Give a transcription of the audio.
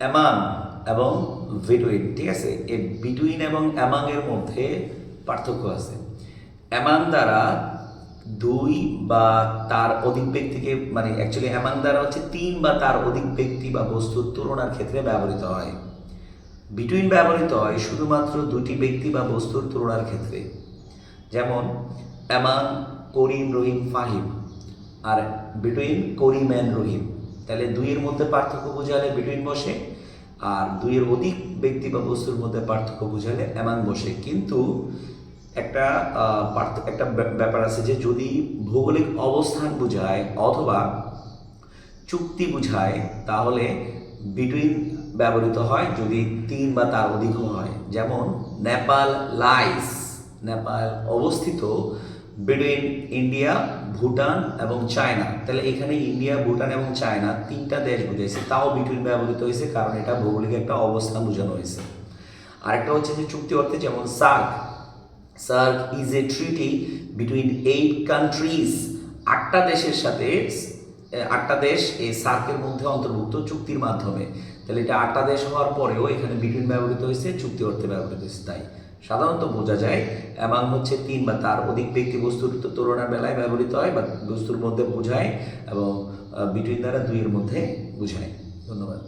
Among এবং between, ঠিক আছে? এই বিটুইন এবং অ্যামাং এর মধ্যে পার্থক্য আছে। অ্যামাং দ্বারা দুই বা তার অধিক ব্যক্তিকে, মানে অ্যাকচুয়ালি অ্যামাং দ্বারা হচ্ছে তিন বা তার অধিক ব্যক্তি বা বস্তুর তুলনার ক্ষেত্রে ব্যবহৃত হয়। বিটুইন ব্যবহৃত হয় শুধুমাত্র দুটি ব্যক্তি বা বস্তুর তুলনার ক্ষেত্রে। যেমন অ্যামাং করিম, রহিম, ফাহিম, আর বিটুইন করিম অ্যান্ড রহিম। তাহলে দুইয়ের মধ্যে পার্থক্য বোঝালে বিটুইন বসে, আর দুইয়ের অধিক ব্যক্তি বা বস্তুর মধ্যে পার্থক্য বোঝালে অ্যামাং বসে। কিন্তু একটা একটা ব্যাপার আছে যে যদি ভৌগোলিক অবস্থান বোঝায় অথবা চুক্তি বোঝায় তাহলে বিটুইন ব্যবহৃত হয় যদি তিন বা তার অধিকও হয়। যেমন নেপাল লাইস, নেপাল অবস্থিত বিটুইন ইন্ডিয়া, ভুটান এবং চায়না। তাহলে এখানে ইন্ডিয়া, ভুটান এবং চায়না তিনটা দেশ বুঝাইছে, তাও বিটুইন ব্যবহৃত হয়েছে কারণ এটা ভৌগোলিক একটা অবস্থান বোঝানো হয়েছে। আরেকটা হচ্ছে যে চুক্তি অর্থে, যেমন SAARC, SAARC is a treaty between 8 countries. আটটা দেশের সাথে, আটটা দেশ এই সার্কের মধ্যে অন্তর্ভুক্ত চুক্তির মাধ্যমে। তাহলে এটা আটটা দেশ হওয়ার পরেও এখানে বিটুইন ব্যবহৃত হয়েছে, চুক্তি অর্থে ব্যবহৃত হয়েছে। তাই সাধারণত বোঝা যায় অ্যামাং হচ্ছে তিন বা তার অধিক ব্যক্তি বস্তুর তুলনার বেলায় ব্যবহৃত হয় বা বস্তুর মধ্যে বোঝায়, এবং বিটুইন দ্বারা দুইয়ের মধ্যে বোঝায়। ধন্যবাদ।